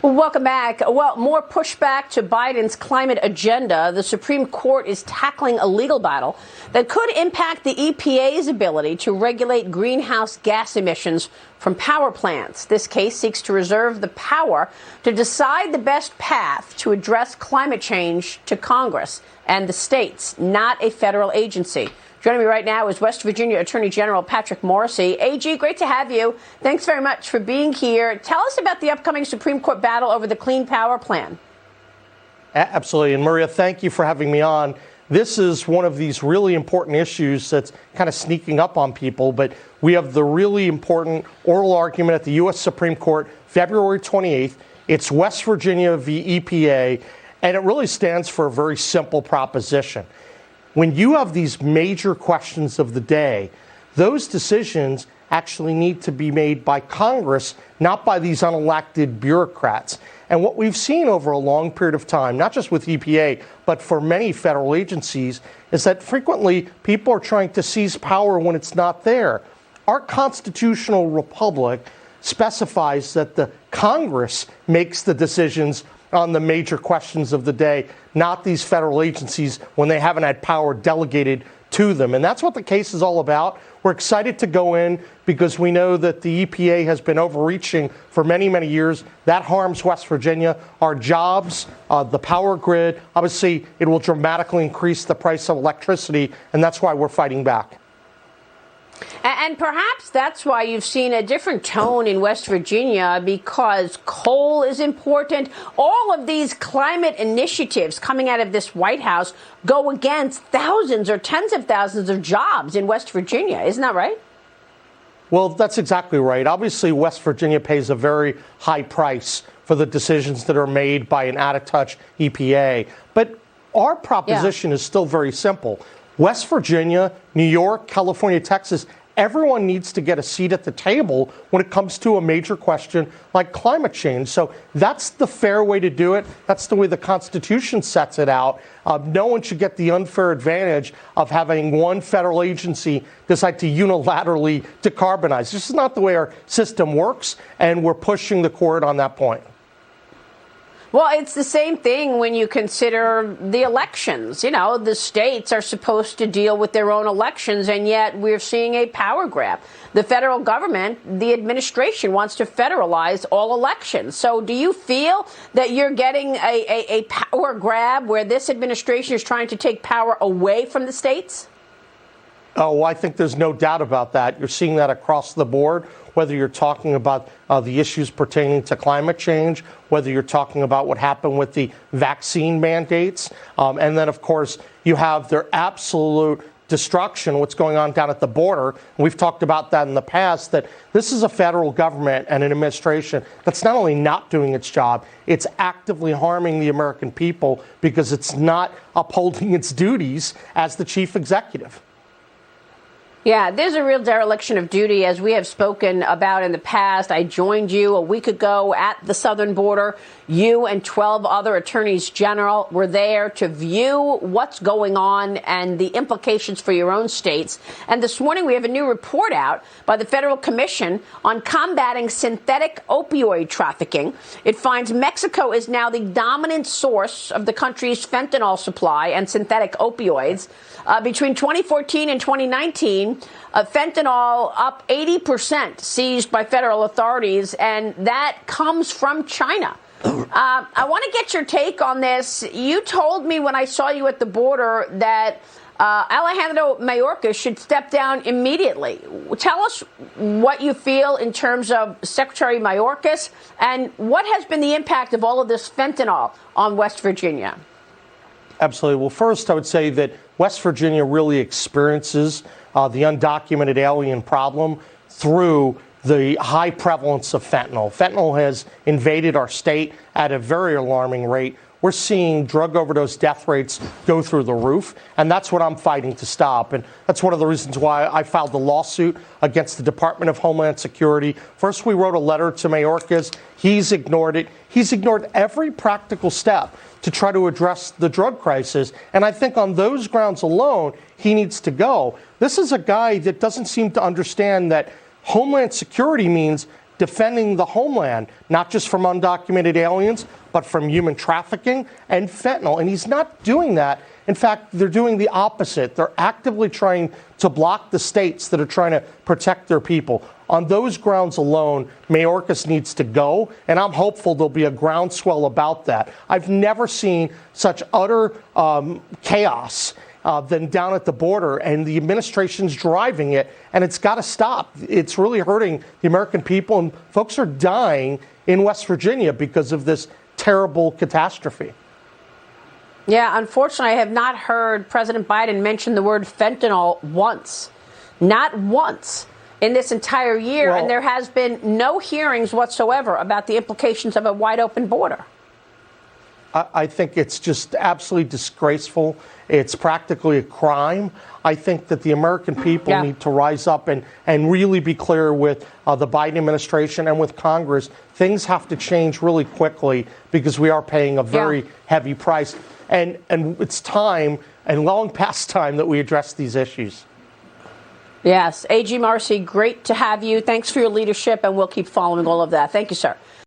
Welcome back. Well, more pushback to Biden's climate agenda. The Supreme Court is tackling a legal battle that could impact the EPA's ability to regulate greenhouse gas emissions from power plants. This case seeks to reserve the power to decide the best path to address climate change to Congress and the states, not a federal agency. Joining me right now is West Virginia Attorney General Patrick Morrisey. AG, great to have you. Thanks very much for being here. Tell us about the upcoming Supreme Court battle over the Clean Power Plan. Absolutely. And Maria, thank you for having me on. This is one of these really important issues that's kind of sneaking up on people, but we have the really important oral argument at the U.S. Supreme Court, February 28th. It's West Virginia v. EPA, and it really stands for a very simple proposition. When you have these major questions of the day, those decisions actually need to be made by Congress, not by these unelected bureaucrats. And what we've seen over a long period of time, not just with EPA, but for many federal agencies, is that frequently people are trying to seize power when it's not there. Our constitutional republic specifies that the Congress makes the decisions on the major questions of the day, not these federal agencies when they haven't had power delegated to them. And that's what the case is all about. We're excited to go in because we know that the EPA has been overreaching for many, many years. That harms West Virginia, our jobs, the power grid. Obviously, it will dramatically increase the price of electricity, and that's why we're fighting back. And perhaps that's why you've seen a different tone in West Virginia, because coal is important. All of these climate initiatives coming out of this White House go against thousands or tens of thousands of jobs in West Virginia. Isn't that right? Well, that's exactly right. Obviously, West Virginia pays a very high price for the decisions that are made by an out-of-touch EPA. But our proposition is still very simple. West Virginia, New York, California, Texas, everyone needs to get a seat at the table when it comes to a major question like climate change. So that's the fair way to do it. That's the way the Constitution sets it out. No one should get the unfair advantage of having one federal agency decide to unilaterally decarbonize. This is not the way our system works, and we're pushing the court on that point. Well, it's the same thing when you consider the elections. You know, the states are supposed to deal with their own elections, and yet we're seeing a power grab. The federal government, the administration, wants to federalize all elections. So do you feel that you're getting a power grab where this administration is trying to take power away from the states? Oh, I think there's no doubt about that. You're seeing that across the board, whether you're talking about the issues pertaining to climate change, whether you're talking about what happened with the vaccine mandates. And then, of course, you have their absolute destruction, what's going on down at the border. And we've talked about that in the past, that this is a federal government and an administration that's not only not doing its job, it's actively harming the American people because it's not upholding its duties as the chief executive. Yeah, there's a real dereliction of duty, as we have spoken about in the past. I joined you a week ago at the southern border. You and 12 other attorneys general were there to view what's going on and the implications for your own states. And this morning we have a new report out by the Federal Commission on combating synthetic opioid trafficking. It finds Mexico is now the dominant source of the country's fentanyl supply and synthetic opioids. Between 2014 and 2019, fentanyl up 80% seized by federal authorities, and that comes from China. I want to get your take on this. You told me when I saw you at the border that Alejandro Mayorkas should step down immediately. Tell us what you feel in terms of Secretary Mayorkas, and what has been the impact of all of this fentanyl on West Virginia? Absolutely. Well, first, I would say that West Virginia really experiences the undocumented alien problem through the high prevalence of fentanyl. Fentanyl has invaded our state at a very alarming rate. We're seeing drug overdose death rates go through the roof, and that's what I'm fighting to stop. And that's one of the reasons why I filed the lawsuit against the Department of Homeland Security. First, we wrote a letter to Mayorkas. He's ignored it. He's ignored every practical step to try to address the drug crisis. And I think on those grounds alone, he needs to go. This is a guy that doesn't seem to understand that Homeland Security means defending the homeland, not just from undocumented aliens, but from human trafficking and fentanyl. And he's not doing that. In fact, they're doing the opposite. They're actively trying to block the states that are trying to protect their people. On those grounds alone, Mayorkas needs to go, and I'm hopeful there'll be a groundswell about that. I've never seen such utter chaos than down at the border, and the administration's driving it, and it's got to stop. It's really hurting the American people, and folks are dying in West Virginia because of this terrible catastrophe. Yeah, unfortunately, I have not heard President Biden mention the word fentanyl once. Not once in this entire year, and there has been no hearings whatsoever about the implications of a wide open border. I think it's just absolutely disgraceful. It's practically a crime. I think that the American people need to rise up and really be clear with the Biden administration and with Congress. Things have to change really quickly because we are paying a very heavy price. And it's time, and long past time, that we address these issues. Yes. A.G. Morrisey, great to have you. Thanks for your leadership, and we'll keep following all of that. Thank you, sir.